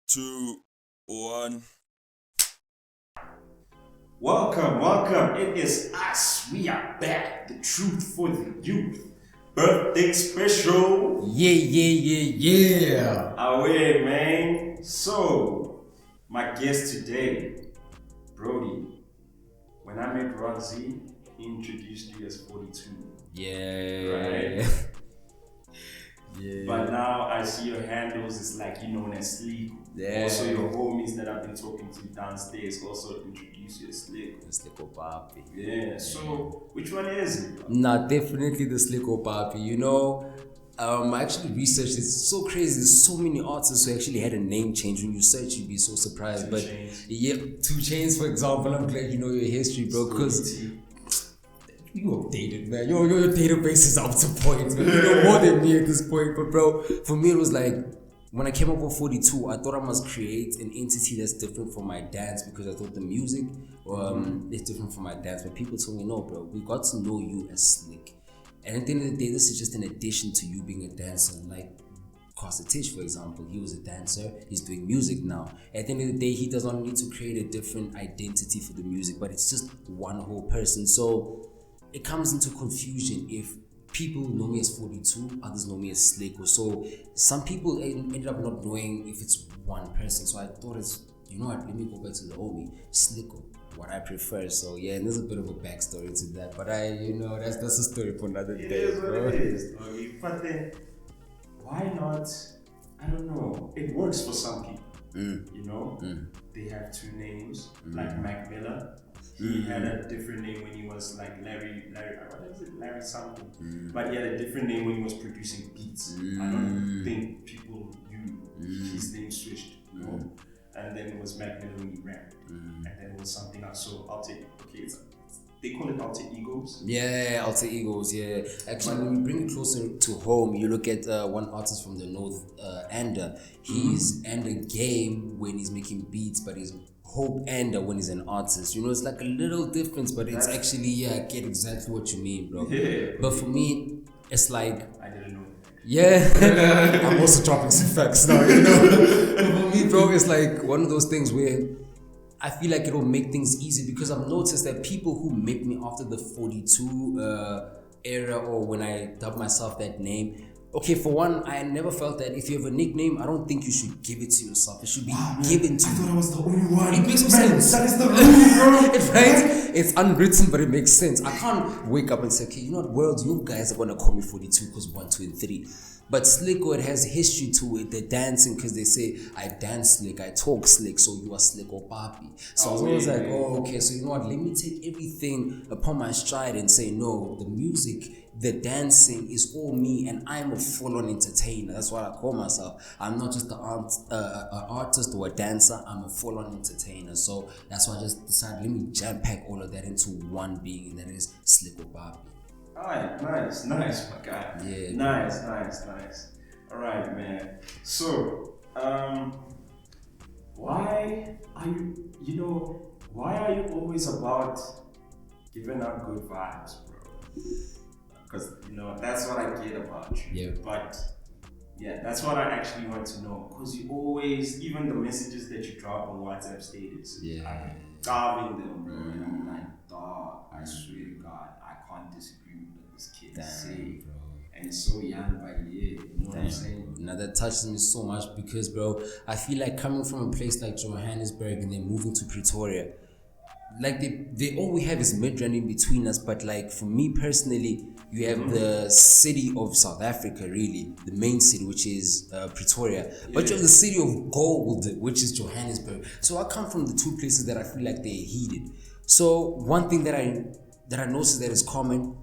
Two, one. Welcome. It is us. We are back. The truth for the youth. Birthday special. Yeah. Away, man. So, my guest today, Brody. When I met Roxy, he introduced you as 42. Yeah. Right. Yeah. But now I see your handles, it's like you known as Sliiqo. Yeah. Also, your homies that I've been talking to downstairs also introduce you as Sliiqo. Sliiqo Papii. Yeah, so which one is it? Nah, definitely the Sliiqo Papii. I actually researched. It's so crazy. There's so many artists who actually had a name change. When you search, you'd be so surprised. Two Chainz. Yeah, 2 Chainz, for example. I'm glad you know your history, bro, because you updated, man. Your database is up to point, man. You know more than me at this point. But bro, for me it was like when I came up with 42, I thought I must create an entity that's different from my dance because I thought the music is different from my dance. But people told me, no, bro, we got to know you as Slick. And at the end of the day, this is just an addition to you being a dancer. Like Costa Tish, for example, he was a dancer, he's doing music now. At the end of the day, he does not need to create a different identity for the music, but it's just one whole person. So it comes into confusion if people know me as 42, others know me as Sliiqo. So some people ended up not knowing if it's one person. So I thought you know what, let me go back to the homie, Sliiqo, what I prefer. So yeah, and there's a bit of a backstory to that. But that's a story for another It day, is what bro. it is. Okay, but then, why not? I don't know. It works for some people. You know, they have two names, like Mac Miller. He had a different name when he was like Larry, what is it? Larry something. But he had a different name when he was producing beats. I don't think people knew his name switched, you know. And then it was Mac Miller when he rapped. And then it was something else. So they call it alter egos. Yeah, alter egos, yeah. Actually, when you bring it closer to home, you look at one artist from the north, INDA. He's INDA game when he's making beats, but he's Hope INDA when he's an artist. You know, it's like a little difference, but it's actually, I get exactly what you mean, bro. Yeah. But for me, it's like, I didn't know that. yeah, I'm also dropping some facts now, you know. But for me, bro, it's like one of those things where I feel like it'll make things easy because I've noticed that people who make me after the 42 era or when I dub myself that name, okay, for one, I never felt that if you have a nickname, I don't think you should give it to yourself. It should be given to you. I thought I was the only one. It makes no sense. That is the rule, bro. It's right. It's unwritten, but it makes sense. I can't wake up and say, okay, you know what, world, you guys are gonna call me 42 because 1, 2, and 3. But Sliiqo, it has history to it. They're dancing because they say, I dance slick, I talk slick, so you are Sliiqo Papii. So I was always like, oh, okay, so you know what, let me take everything upon my stride and say, no, the music, the dancing is all me, and I'm a full-on entertainer. That's what I call myself. I'm not just an artist or a dancer, I'm a full-on entertainer. So that's why I just decided, let me jam-pack all of that into one being, and that is Sliiqo Papii. Alright, nice, my guy. Yeah. Nice. Alright, man. So, why are why are you always about giving out good vibes, bro? Because, that's what I get about you. Yeah. But, yeah, that's what I actually want to know. Because you always, even the messages that you drop on WhatsApp status, Yeah. I'm carving them, bro. And I'm like, dog, I swear to God, I can't disagree with what this kid is saying. Bro. And it's so young, but yeah, you know what I'm saying? Now that touches me so much because, bro, I feel like coming from a place like Johannesburg and then moving to Pretoria, like they all we have is Midrand in between us. But like for me personally, you have the city of South Africa, really, the main city, which is Pretoria. But you have the city of gold, which is Johannesburg. So I come from the two places that I feel like they're heated. So one thing that I noticed that is common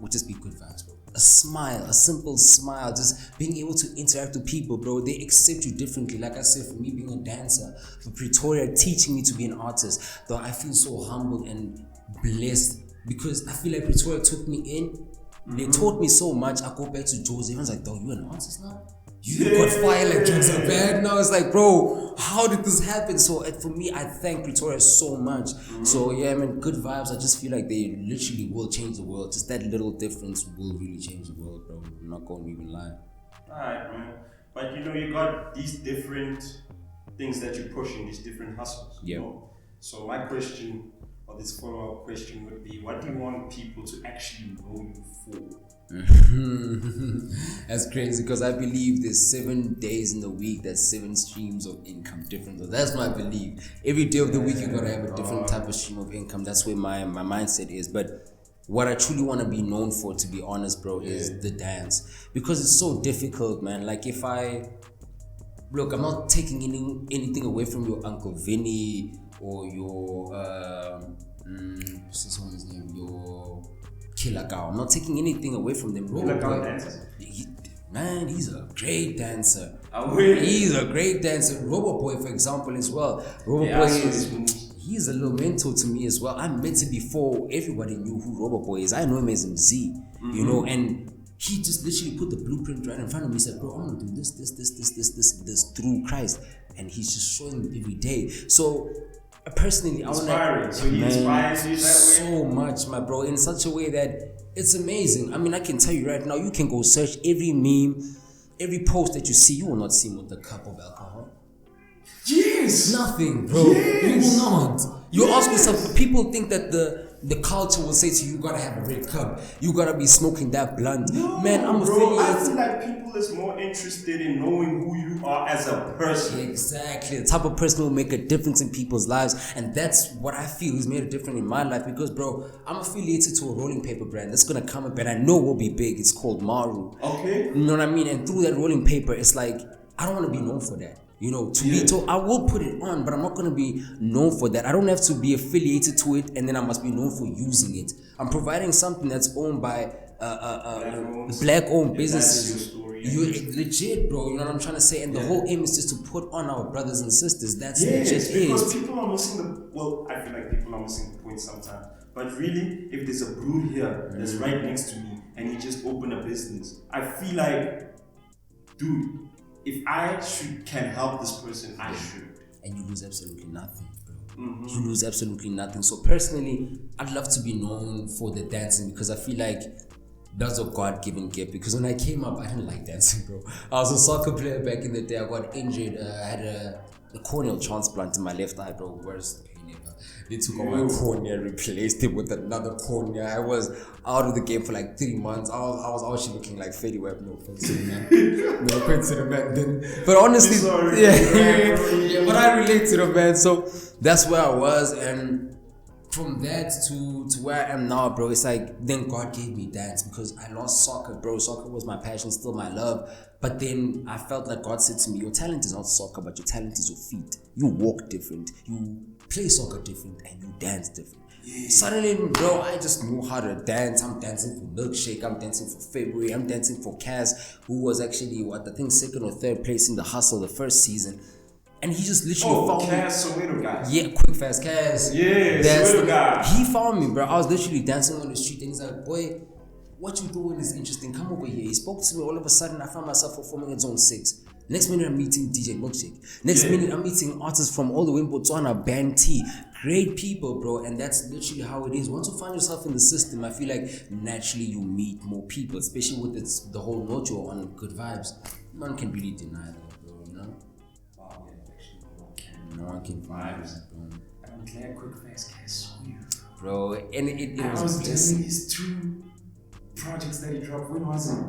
would just be good vibes, bro. A smile, a simple smile, just being able to interact with people, bro. They accept you differently. Like I said, for me being a dancer, for Pretoria teaching me to be an artist, though I feel so humbled and blessed because I feel like Pretoria took me in. They taught me so much. I go back to Joe's, everyone's like, dog, you an artist now? You got fire like drugs are bad now. It's like, bro, how did this happen? So for me, I thank Pretoria so much. So yeah, I mean, good vibes. I just feel like they literally will change the world. Just that little difference will really change the world, bro. I'm not going to even lie. Alright, man. But you got these different things that you push in these different hustles. Yeah. You know? So my question, or this follow-up question would be, what do you want people to actually know you for? That's crazy because I believe there's 7 days in the week, that's 7 streams of income different. So that's my belief. Every day of the week you gotta have a different type of stream of income. That's where my mindset is. But what I truly want to be known for, to be honest, bro, is the dance. Because it's so difficult, man. Like if look, I'm not taking anything away from your Uncle Vinny or your what's this one's name? Your Killer Cow. I'm not taking anything away from them. Killer Cow dancers. Man, he's a great dancer. Really? He's a great dancer. RoboBoy, for example, as well. RoboBoy he's a little mentor to me as well. I met him before everybody knew who RoboBoy is. I know him as MZ, you know, and he just literally put the blueprint right in front of me. He said, bro, I'm gonna do this through Christ. And he's just showing me every day. So personally, inspiring. So he inspires you that way? So much, my bro, in such a way that it's amazing. I mean, I can tell you right now, you can go search every meme, every post that you see, you will not see him with a cup of alcohol. Yes! Nothing, bro. Yes! You will not. You ask yourself, people think that the culture will say to you, you gotta have a red cup, you gotta be smoking that blunt. No, man, I'm bro, I affiliated. feel like people is more interested in knowing who you are as a person. Exactly, the type of person who will make a difference in people's lives, and that's what I feel has made a difference in my life. Because, bro, I'm affiliated to a rolling paper brand that's gonna come up, and I know will be big. It's called Maru. Okay. You know what I mean? And through that rolling paper, it's like I don't want to be known for that. You know, to me, I will put it on, but I'm not gonna be known for that. I don't have to be affiliated to it, and then I must be known for using it. I'm providing something that's owned by black-owned businesses. You're legit, bro. You know what I'm trying to say? And the whole aim is just to put on our brothers and sisters. That's legit. Because people are missing I feel like people are missing the point sometimes. But really, if there's a brood here that's right next to me, and he just opened a business, I feel like, dude, if I can help this person, I should. And you lose absolutely nothing, bro. You lose absolutely nothing. So personally, I'd love to be known for the dancing because I feel like that's a God-given gift. Because when I came up, I didn't like dancing, bro. I was a soccer player back in the day. I got injured. I had a corneal transplant in my left eye, bro. Worst pain ever. They took out my cornea, replaced it with another cornea. I was out of the game for like 3 months. I was actually looking like Fetty Wap. No offense to the man. No offense to the man. Then, but honestly, yeah, but I relate to the man. So that's where I was, and from that to where I am now, bro, it's like then God gave me dance because I lost soccer, bro. Soccer was my passion, still my love. But then I felt like God said to me, your talent is not soccer, but your talent is your feet. You walk different, you play soccer different, and you dance different. Suddenly, bro, I just knew how to dance. I'm dancing for Milkshake, I'm dancing for February, I'm dancing for Cass, who was actually, I think 2nd or 3rd place in the Hustle the first season. And he just literally found Cass, Soweto guy. Yeah, quick, fast Cass. Yeah, Soweto guy. He found me, bro. I was literally dancing on the street, and he's like, boy, what you doing is interesting. Come over here. He spoke to me. All of a sudden, I found myself performing at Zone 6. Next minute, I'm meeting DJ Milkshake. Next minute, I'm meeting artists from all the way in Botswana, Band T. Great people, bro. And that's literally how it is. Once you find yourself in the system, I feel like naturally you meet more people, especially with the whole Nojo on Good Vibes. No one can really deny that, bro, you know? No one can vibes, bro. I'm glad Quick Fast Cass saw you. Bro, and it I was blessing. doing his 2 projects that he dropped. When was it?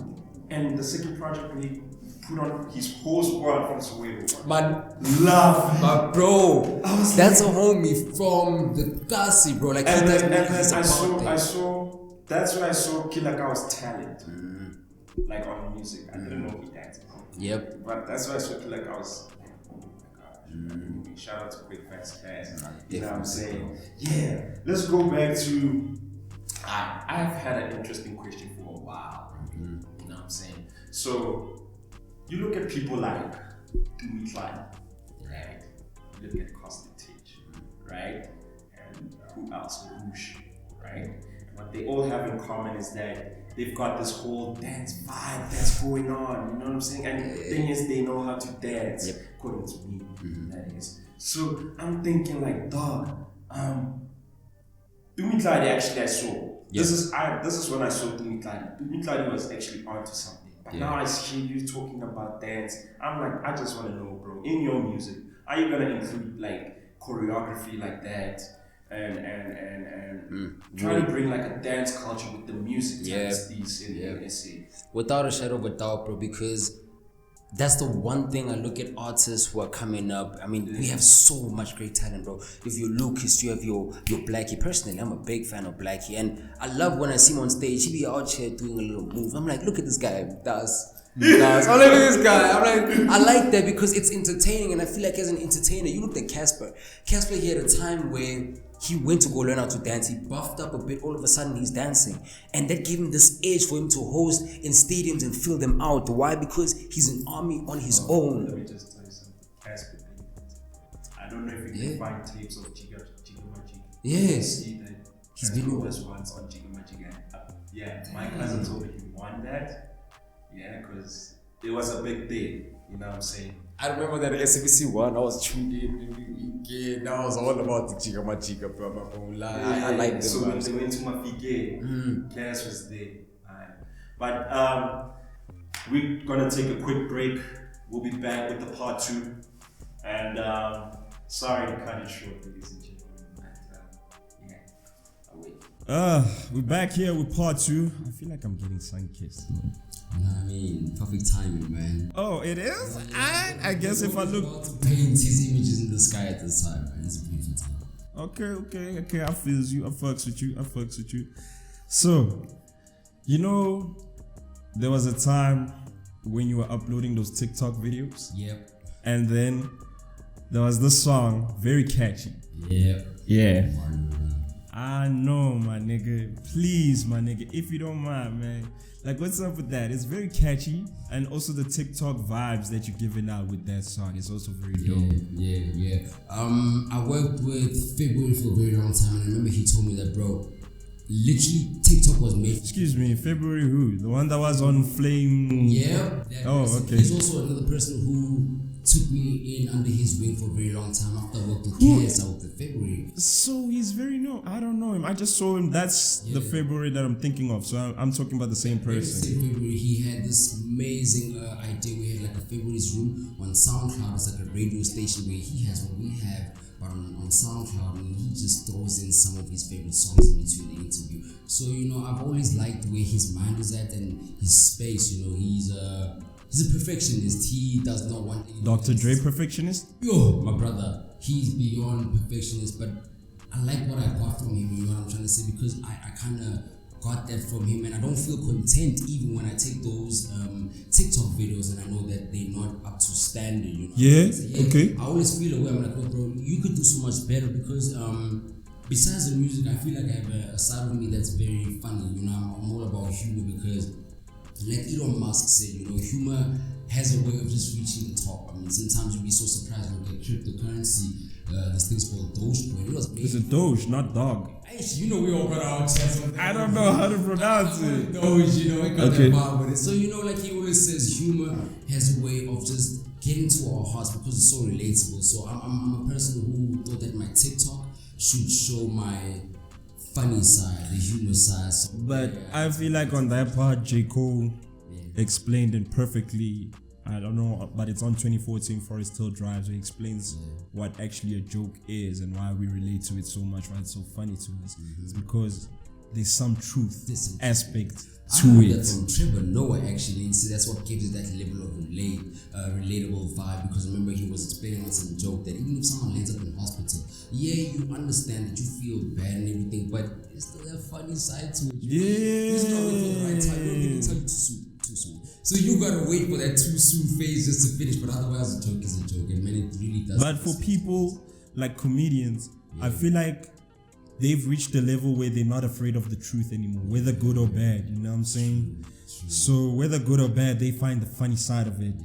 And the second project when he put on his whole squad from Soweto. Man, love. But bro, that's a homie from the Kasi, bro. Like and he doesn't then I saw that's when I saw Killer Cow's talent. Like on music. I didn't know he danced. Yep. But that's why I saw Killer Cow's. Shout out to Quick Fast Cass. You know what I'm saying? Yeah. Let's go back to. I've had an interesting question for a while. You know what I'm saying? So, you look at people like Dumi Klein, right? You look at Constantine, right? And who else? Whoosh, right? And what they all have in common is that they've got this whole dance vibe that's going on. You know what I'm saying? And the thing is, they know how to dance. Yep. According to me, that is. So I'm thinking like, dog, Dumi Klein actually I saw. Yep. This is when I saw Dumi Klein. Dumi Klein was actually onto something. But now I see you talking about dance. I'm like, I just want to know, bro, in your music, How you gonna include like choreography like that and try to bring like a dance culture with the music types these in SA? Without a shadow of a doubt, bro, because that's the one thing I look at artists who are coming up. I mean, we have so much great talent, bro. If you're Lucas, you have your Blackie. Personally, I'm a big fan of Blackie, and I love when I see him on stage. He be out here doing a little move. I'm like, look at this guy. I'm like, look at this guy. I'm like, I like that because it's entertaining, and I feel like as an entertainer, you look at Casper. Casper, he had a time where he went to go learn how to dance. He buffed up a bit. All of a sudden, he's dancing. And that gave him this edge for him to host in stadiums and fill them out. Why? Because he's an army on his own. Let me just tell you something. Casper, I don't know if you can find tapes of Jigga Majig. Yes. See that He's been was once on Jigga Majig. Yeah, my cousin told me he won that. Yeah, because it was a big thing. You know what I'm saying? I remember that SABC one, I was tuned in again. That was all about the Jigga Majig, bro. I like them. So when they went to Mafike, Cass was there. But we're gonna take a quick break. We'll be back with the part 2. And sorry to cut it short, ladies and gentlemen. We're back here with part 2. I feel like I'm getting sun-kissed. I mean, perfect timing, man. Oh, it is? I guess if I look... About to paint his images in the sky at this time, man. It's a beautiful time. Okay. I feels you. I fucks with you. So, you know, there was a time when you were uploading those TikTok videos. Yep. And then there was this song, very catchy. Yep. Yeah. I know, my nigga. Please, my nigga, if you don't mind, man. Like, what's up with that? It's very catchy, and also the TikTok vibes that you're giving out with that song is also very dope. Yeah. I worked with February for a very long time, and I remember he told me that, bro, literally TikTok was made. Excuse me, February who? The one that was on Flame? Yeah. Okay. He's also another person who took me in under his wing for a very long time. After I worked with Cass, I worked with February. So he's very new. I don't know him. I just saw him. That's the February that I'm thinking of. So I'm talking about the same person. February, he had this amazing idea. We had like a February's room on SoundCloud. It's like a radio station where he has what we have, but on SoundCloud, and he just throws in some of his favorite songs in between the interview. So, you know, I've always liked where his mind is at and his space. You know, he's a perfectionist. He does not want anything Dr. else. Dre perfectionist? Yo, my brother, he's beyond perfectionist, but I like what I got from him, you know what I'm trying to say, because I kind of got that from him, and I don't feel content even when I take those TikTok videos and I know that they're not up to standard, you know. Yeah, okay. I always feel away. I'm like, oh, bro, you could do so much better, because besides the music, I feel like I have a side of me that's very funny, you know. I'm all about humor, because like Elon Musk said, you know, humor has a way of just reaching the top. I mean, sometimes you'll be so surprised when you get cryptocurrency. This thing's called Dogecoin. It was amazing. It's a Doge, not dog. You know, we all got our chest. I don't know how to pronounce it. Doge, you know, it got that vibe with it. So, you know, like he always says, humor has a way of just getting to our hearts because it's so relatable. So I'm a person who thought that my TikTok should show my funny side, the humor side. So, but I feel like on that part, J. Cole explained it perfectly. I don't know, but it's on 2014 Forest Hill Drive, so he explains what actually a joke is and why we relate to it so much, why it's so funny to us. It's because there's some truth aspect to it. That's from Trevor Noah actually, and so that's what gives it that level of relatable vibe. Because remember, he was explaining on some joke that even if someone lands up in hospital, you understand that you feel bad and everything, but it's still that funny side to it. It's not for the right time. You don't need to tell you too soon. So you gotta wait for that too soon phase just to finish, but otherwise a joke is a joke, and man, it really does. But for people like comedians, I feel like they've reached a level where they're not afraid of the truth anymore, whether good or bad, you know what I'm saying? True. So whether good or bad, they find the funny side of it.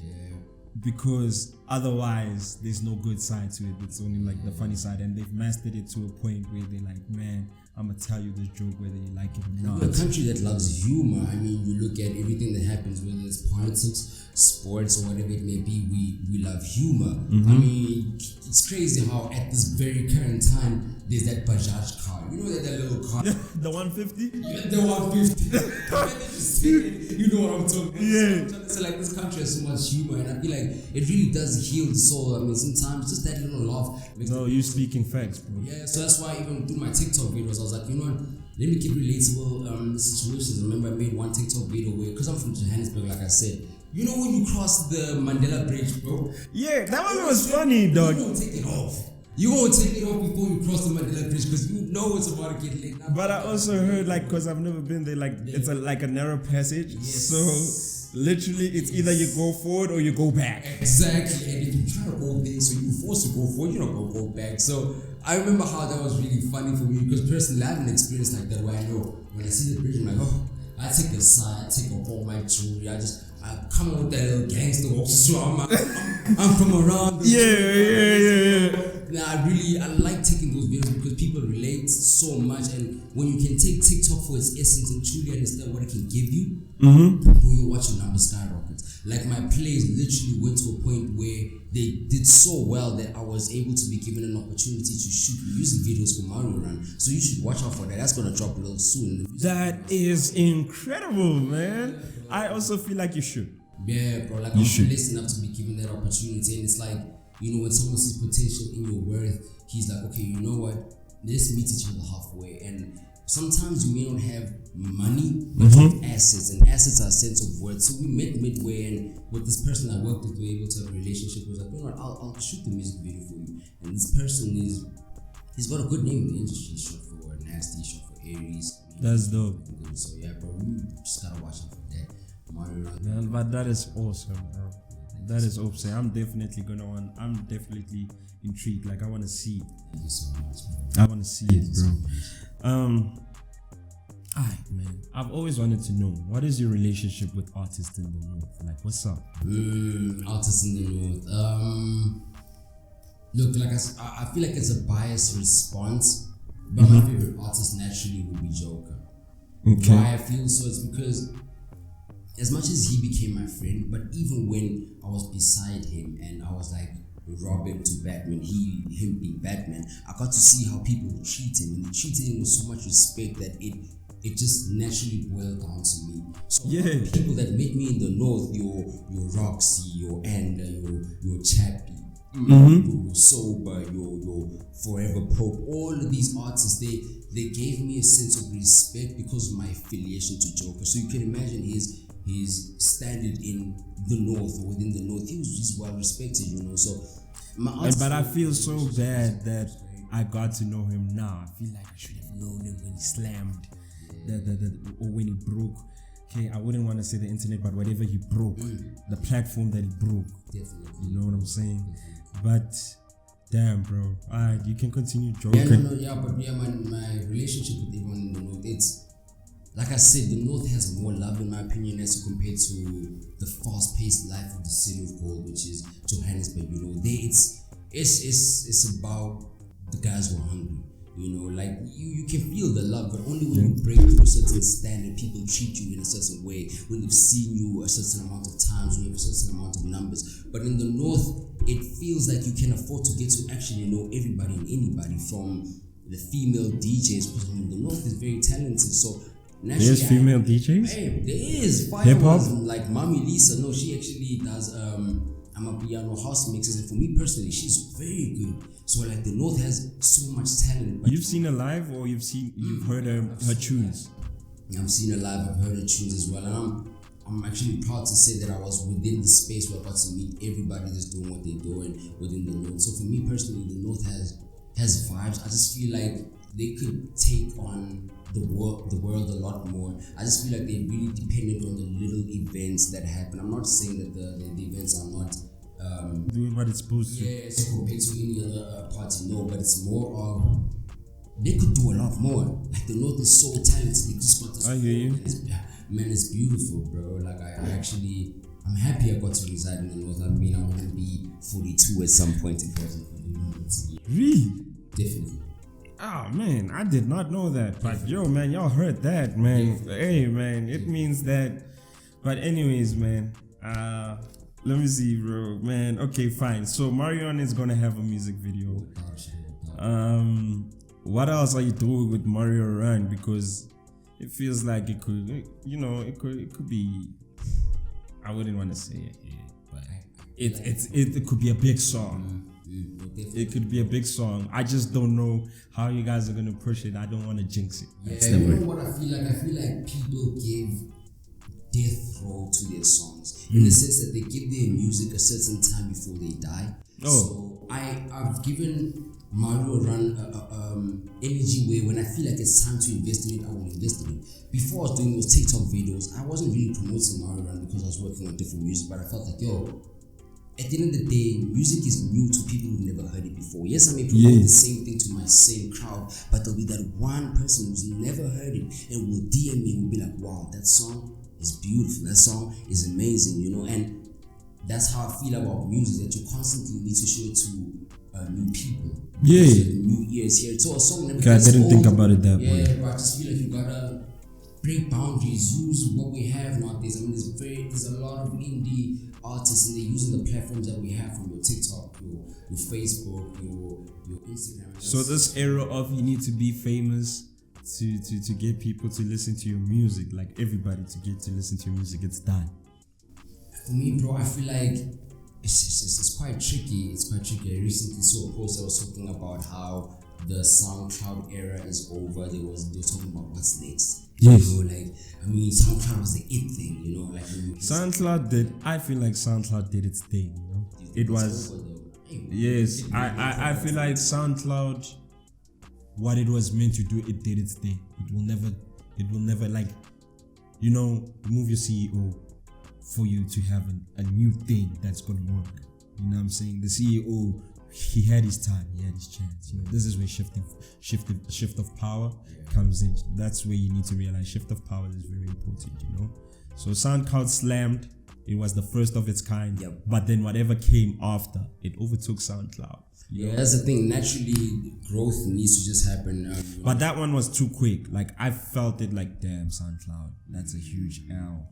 Because otherwise there's no good side to it. It's only like the funny side, and they've mastered it to a point where they're like, man, I'm gonna tell you this joke whether you like it or not. A country that loves humor, I mean, you look at everything that happens, whether it's politics, sports, or whatever it may be, we love humor. I mean, it's crazy how at this very current time there's that Bajaj car. You know that little car? The 150? The 150. You know what I'm talking about. Yeah. So like, this country has so much humor, and I feel like it really does does heal the soul. I mean, sometimes just that little laugh makes No, you speaking facts, bro. Yeah, so that's why even through my TikTok videos, I was like, you know what, let me keep relatable situations. I remember I made one TikTok video where, because I'm from Johannesburg, like I said, you know when you cross the Mandela Bridge, bro? Yeah, that one was funny, You dog. won't take it off. You won't take it off before you cross the Mandela Bridge because you know it's about to get lit. But I also heard, like, because I've never been there, like, it's like a narrow passage. Yes. So literally, it's either you go forward or you go back. Exactly, and if you try to go there, so you're forced to go forward, you're not going to go back. So I remember how that was really funny for me because personally, I haven't experienced like that where I know when I see the bridge, I'm like, oh, I take a side, I take off all my jewelry, I come out with that little gangster walk, so I'm from around. Yeah. Nah, I like taking those videos because people relate so much, and when you can take TikTok for its essence and truly understand what it can give you, you watch your numbers skyrocket. Like my plays literally went to a point where they did so well that I was able to be given an opportunity to shoot music videos for Mario Run. So you should watch out for that. That's gonna drop a little soon. That is incredible, man. I also feel like you should. Yeah, bro. Like I'm blessed enough to be given that opportunity, and it's like, you know, when someone sees potential in your worth, he's like, okay, you know what? Let's meet each other halfway. And sometimes you may not have money, but you have assets, and assets are a sense of worth. So we met midway, and with this person I worked with, we were able to have a relationship. He was like, you know what? I'll shoot the music video for you. And this person he's got a good name in the industry. He's short for Nasty, short for Aries. That's dope. So yeah, bro, you just gotta watch out for that. Mario Run. Man, but that is awesome, bro. That is awesome. I'm definitely intrigued. Like, I want to see it. Thank you so much, bro. I want to see it, bro. Alright, man. I've always wanted to know, what is your relationship with artists in the North? Like, what's up? Artists in the North. Look, like I feel like it's a biased response, but my favorite artist naturally would be Jocker. Okay. Why I feel so is because as much as he became my friend, but even when I was beside him and I was like Robin to Batman, him being Batman, I got to see how people would treat him, and they treated him with so much respect that it just naturally boiled down to me. So people that met me in the North, your Roxy, your Anda, your Chappie, your Sober, your Forever Pope, all of these artists, they gave me a sense of respect because of my affiliation to Jocker. So you can imagine his standard in the North, or within the North, he's well respected, you know. So but I feel so bad that I got to know him now. I feel like I should have known him when he slammed or when he broke. Okay, I wouldn't want to say the internet, but whatever he broke, the platform that he broke. Definitely. You know what I'm saying? But damn, bro. Alright, you can continue joking. My relationship with everyone in the North, it's like I said, the North has more love, in my opinion, as compared to the fast-paced life of the city of gold, which is Johannesburg. You know, it's about the guys who are hungry. You know, like you can feel the love, but only when you break through a certain standard, people treat you in a certain way. When they've seen you a certain amount of times, when you have a certain amount of numbers. But in the North, it feels like you can afford to get to actually know everybody and anybody, from the female DJs, because I mean, the North is very talented. So there's female DJs? Hey, there is. Hip-hop? Like Mommy Lisa, no, she actually does Amapiano house mixes, and for me personally, she's very good. So like the North has so much talent. But you've seen her live, or you've heard her tunes? I've seen her live, I've heard her tunes as well, and I'm actually proud to say that I was within the space where I got to meet everybody that's doing what they're doing within the North. So for me personally, the North has vibes. I just feel like they could take on the world a lot more. I just feel like they're really dependent on the little events that happen. I'm not saying that the events are not doing what it's supposed to. Yes, compared to any other party, no, but it's more of they could do a lot more. Like the North is so talented. They just got this. I hear you. Man, it's beautiful, bro. Like I'm happy I got to reside in the North. I mean, I want to be 42 at some point if it wasn't for the North. Really? Definitely. Oh man, I did not know that. But yo, man, y'all heard that, man. Hey, man, it means that. But anyways, man, let me see, bro. Man, okay, fine. So Marion is gonna have a music video. What else are you doing with Mario Run? Because it feels like it could, you know, it could be. I wouldn't want to say it here, but it could be a big song. It could be a big song. I just don't know how you guys are gonna push it. I don't want to jinx it. Yeah, you know what I feel like? I feel like people give death row to their songs in the sense that they give their music a certain time before they die. So I've given Mario run energy where when I feel like it's time to invest in it, I will invest in it. Before I was doing those TikTok videos, I wasn't really promoting Mario run because I was working on different music, but I felt like, at the end of the day, music is new to people who've never heard it before. Yes, I may promote the same thing to my same crowd, but there'll be that one person who's never heard it and will DM me and will be like, wow, that song is beautiful, that song is amazing, and that's how I feel about music, that you constantly need to show it to new people. New ears here. So a song never I didn't think about it that way. Yeah, but I just feel like you gotta break boundaries, use what we have nowadays. I mean, there's a lot of indie artists and they're using the platforms that we have from your TikTok, your Facebook, your Instagram. So this era of you need to be famous to get people to listen to your music, like everybody to get to listen to your music, it's done. For me, bro, I feel like it's quite tricky. It's quite tricky. I recently saw a post that was talking about how the SoundCloud era is over. They were talking about what's next. Yes. SoundCloud was the it thing, I feel like SoundCloud did its thing, It was yes. I feel like SoundCloud, what it was meant to do, it did its thing. It will never like, remove your CEO for you to have a new thing that's gonna work. You know what I'm saying? The CEO, he had his time, he had his chance. This is where shift of power comes in. That's where you need to realize shift of power is very important. So SoundCloud slammed. It was the first of its kind. Yep. But then whatever came after, it overtook SoundCloud. Yeah, that's the thing. Naturally, growth needs to just happen. But that one was too quick. Like, I felt it like, damn, SoundCloud, that's a huge L.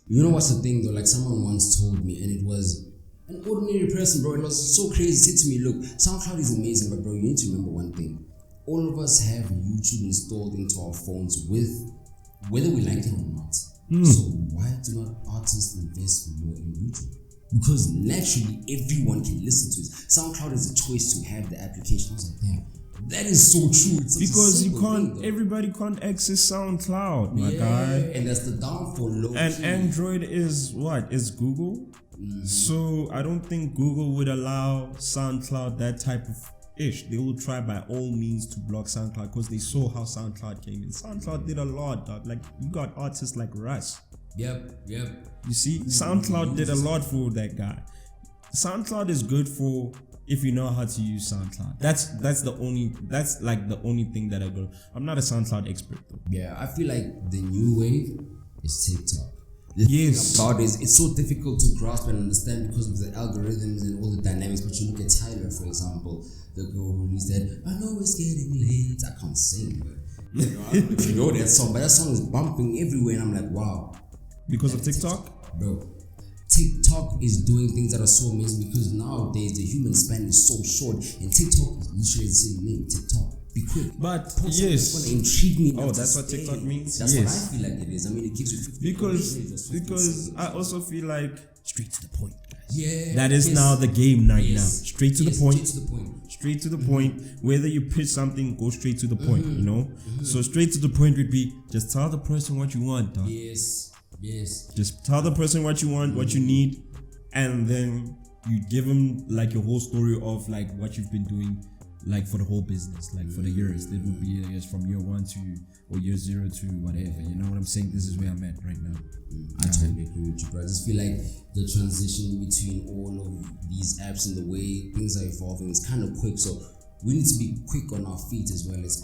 You know what's the thing though? Like, someone once told me, and it was an ordinary person, bro. It was so crazy. He said to me, look, SoundCloud is amazing, but bro, you need to remember one thing. All of us have YouTube installed into our phones with whether we like it or not. So why do not artists invest more in YouTube? Because naturally everyone can listen to it. SoundCloud is a choice to have the application. I was like, damn, that is so true. It's because you can't, everybody can't access SoundCloud, my guy. And that's the downfall. And Android is what? Is Google? So I don't think Google would allow SoundCloud that type of ish. They will try by all means to block SoundCloud because they saw how SoundCloud came in. SoundCloud did a lot, dog. Like, you got artists like Russ. Yep. You see, SoundCloud did a lot for that guy. SoundCloud is good for if you know how to use SoundCloud. That's the only thing that I go. I'm not a SoundCloud expert though. Yeah, I feel like the new wave is TikTok. Yes. About is it's so difficult to grasp and understand because of the algorithms and all the dynamics. But you look at Tyler, for example, the girl who released that I know it's getting late. I can't sing, but I don't know if you know that song, but that song is bumping everywhere, and I'm like, wow. Because of TikTok? Bro, TikTok is doing things that are so amazing because nowadays the human span is so short, and TikTok is literally the same name, TikTok. Be quick. But yes. It's going to intrigue me. Oh, that's what TikTok means? That's what I feel like it is. I mean, it gives you 50 because I also feel like straight to the point, guys. Yeah. That is now the game right now. Straight to the point. Straight to the point. Whether you pitch something, go straight to the point, So straight to the point would be just tell the person what you want, dog. Yes. Just tell the person what you want, what you need, and then you give them like your whole story of like what you've been doing, like for the whole business, like for the years. It would be years from year 1 to or year 0 to whatever. You know what I'm saying? This is where I'm at right now. I totally agree with you, bro. I just feel like the transition between all of these apps and the way things are evolving is kind of quick. So we need to be quick on our feet as well as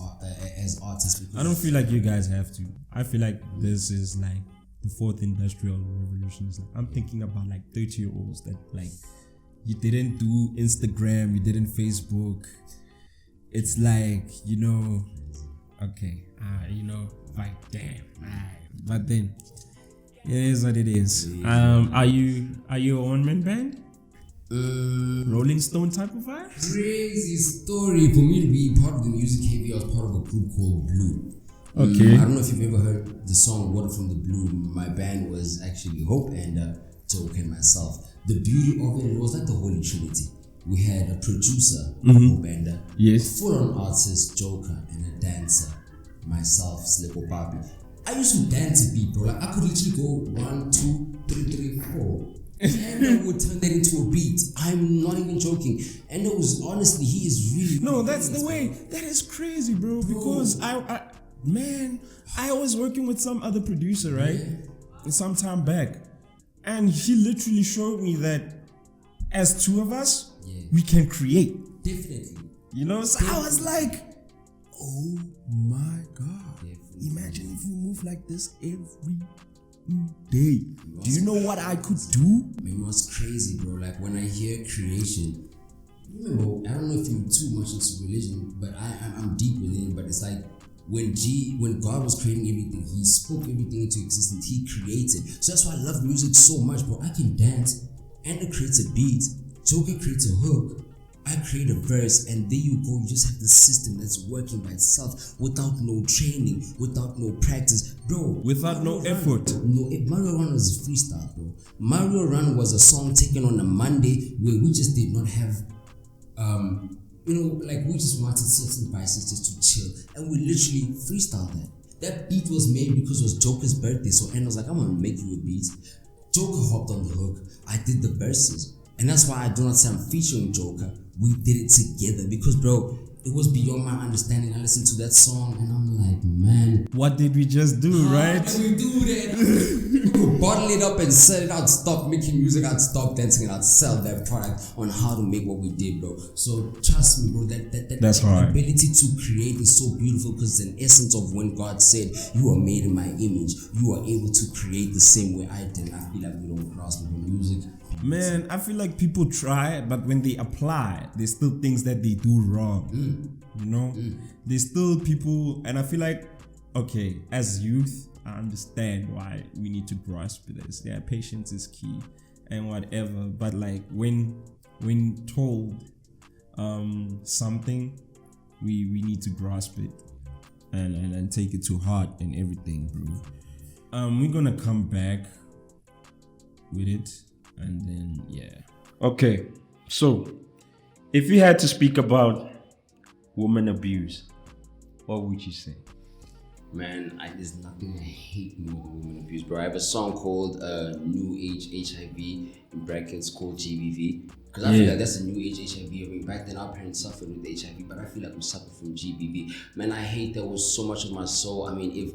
artists. I don't feel like you guys have to. I feel like this is like the 4th industrial revolution. Is like, I'm thinking about like 30-year-olds that like you didn't do Instagram, you didn't Facebook. It's like, okay, like damn, but then it is what it is. Are you a one-man band? Rolling Stone type of vibe? Crazy story. For me to be part of the music heavy, I was part of a group called Blue. Okay. I don't know if you've ever heard the song Water from the Blue. My band was actually Hope and Joker and myself. The beauty of it was like the Holy Trinity. We had a producer, Obenda, Yes. full-on artist, Joker, and a dancer, myself, Sliiqo Papii. I used to dance a beat, bro. Like I could literally go 1, 2, 3, 4. And I would turn that into a beat. I'm not even joking. And it was honestly, he is really. No, really that's the bro. way. That is crazy, bro. Because I was working with some other producer, right? Some time back, and he literally showed me that as two of us, we can create. Definitely. You know, so I was like, oh my God. Definitely. Imagine if we move like this every day. Do you know what I could do? I mean, what's crazy, bro? Like when I hear creation, remember, I don't know if you're too much into religion, but I'm deep within. But it's like when God was creating everything, He spoke everything into existence. He created. So that's why I love music so much, bro. I can dance, and it creates a beat. Joker creates a hook. I create a verse, and there you go. You just have the system that's working by itself without no training, without no practice, bro. Without no effort. No, Mario Run was a freestyle, bro. Mario Run was a song taken on a Monday where we just did not have, like we just wanted certain bicycles just to chill, and we literally freestyled that. That beat was made because it was Joker's birthday, so Anna was like, I'm gonna make you a beat. Joker hopped on the hook. I did the verses. And that's why I do not say I'm featuring Joker. We did it together because, bro, it was beyond my understanding. I listened to that song and I'm like, man, What did we just do, right? how did we do that? We could bottle it up and sell it out, stop making music, I'd stop dancing, and I'd sell that product on how to make what we did, bro. So trust me, bro, That's that hard. ability to create is so beautiful because it's an essence of when God said, you are made in my image. You are able to create the same way I did. And I feel like we don't cross with music. Man, I feel like people try, but when they apply, there's still things that they do wrong. You know? There's still people, and I feel like, okay, as youth, I understand why we need to grasp this. Yeah, patience is key and whatever. But like when told something, we need to grasp it and take it to heart and everything, bro. We're gonna come back with it. And then, okay, so if you had to speak about woman abuse, what would you say? Man, there's nothing I hate more than women abuse, bro. I have a song called New Age HIV, in brackets called GBV. Because I feel like that's a new age HIV. I mean, back then our parents suffered with HIV, but I feel like we suffered from GBV. Man, I hate that with so much of my soul. I mean, if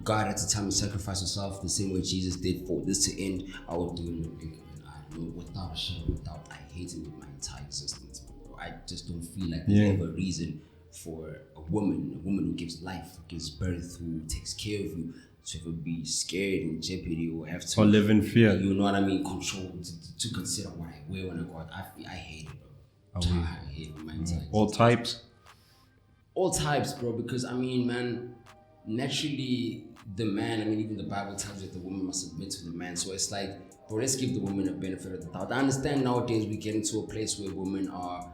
God had to tell me to sacrifice yourself the same way Jesus did for this to end, I would do it in a big way. I know without a shadow of doubt, I hate it with my entire existence, bro. I just don't feel like there's ever a reason for a woman who gives life, who gives birth, who takes care of you, to ever be scared, in jeopardy, or have to, or live in fear. You know what I mean? Control to consider what I wear when I go out. I hate it, bro. I hate it with my entire existence. All types? All types, bro. Because I mean, man, naturally the man, I mean, even the Bible tells you that the woman must submit to the man. So it's like, bro, let's give the woman a benefit of the doubt. I understand nowadays we get into a place where women are,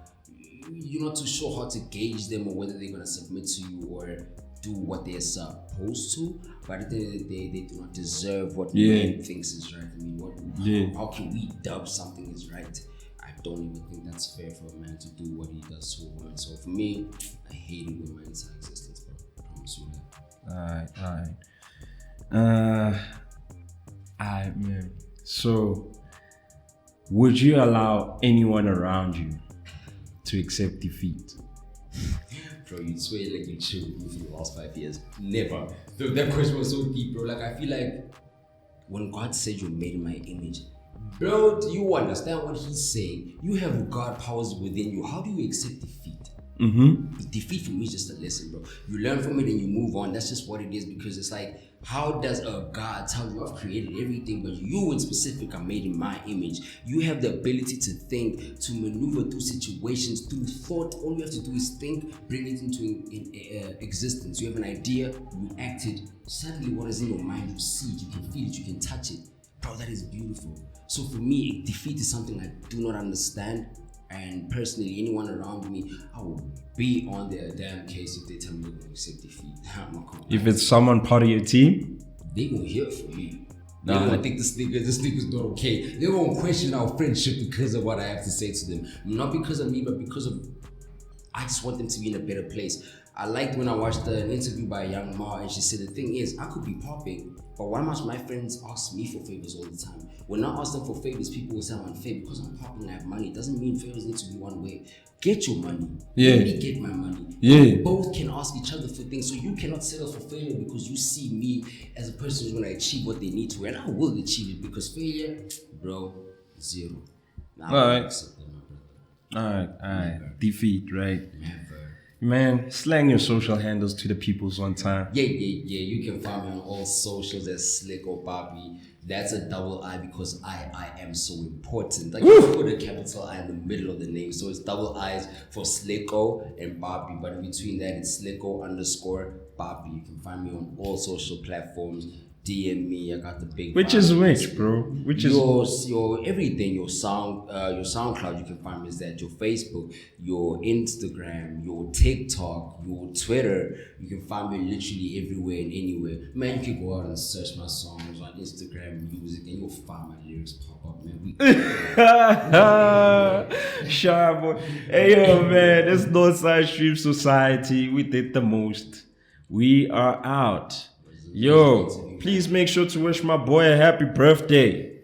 you're not too sure how to gauge them or whether they're going to submit to you or do what they're supposed to. But at the end of the day, they do not deserve what man thinks is right. I mean, how can we dub something is right? I don't even think that's fair for a man to do what he does to a woman. So for me, I hate it with my entire existence, bro. I promise you that. Alright, man. So, would you allow anyone around you to accept defeat? Bro, you swear like you chilled with me for the last 5 years. Never. That question was so deep, bro. Like, I feel like when God said you're made in my image, bro, do you understand what he's saying? You have God powers within you. How do you accept defeat? Defeat for me is just a lesson, bro. You learn from it and you move on. That's just what it is, because it's like, how does a God tell you I've created everything, but you in specific are made in my image? You have the ability to think, to maneuver through situations, through thought. All you have to do is think, bring it into existence. You have an idea, you act it. Suddenly what is in your mind, you see it, you can feel it, you can touch it. Bro, that is beautiful. So for me, defeat is something I do not understand. And personally, anyone around me, I will be on their damn case if they tell me they're going to accept defeat. If it's someone part of your team? They're going to hear from me. They won't think this nigga's not okay. They won't question our friendship because of what I have to say to them. Not because of me, but because of I just want them to be in a better place. I liked when I watched an interview by Young Ma, and she said the thing is, I could be popping, but why must my friends ask me for favors all the time? When I ask them for favors, people will say I'm unfair because I'm popping and I have money. It doesn't mean favors need to be one way. Get your money. Yeah. Let me get my money. Yeah. We both can ask each other for things, so you cannot settle for failure because you see me as a person who's gonna achieve what they need to, and I will achieve it because failure, bro, zero. Now, Alright. Defeat, right? Never. Man, slang your social handles to the peoples one time. Yeah. You can find me on all socials as Sliiqo Papii. That's a double I because I am so important. Like you put a capital I in the middle of the name, so it's double I's for Sliiqo and Papii. But in between that, it's Sliiqo_Papii. You can find me on all social platforms. DM me. I got the big. Which is which, bro? Which is your everything, your SoundCloud, you can find me as that, your Facebook, your Instagram, your TikTok, your Twitter, you can find me literally everywhere and anywhere. Man, you can go out and search my songs on Instagram music and you'll find my lyrics pop up, man. Shy boy. Hey yo, man, this Northside Stream Society, we did the most. We are out. Yo, please make sure to wish my boy a happy birthday.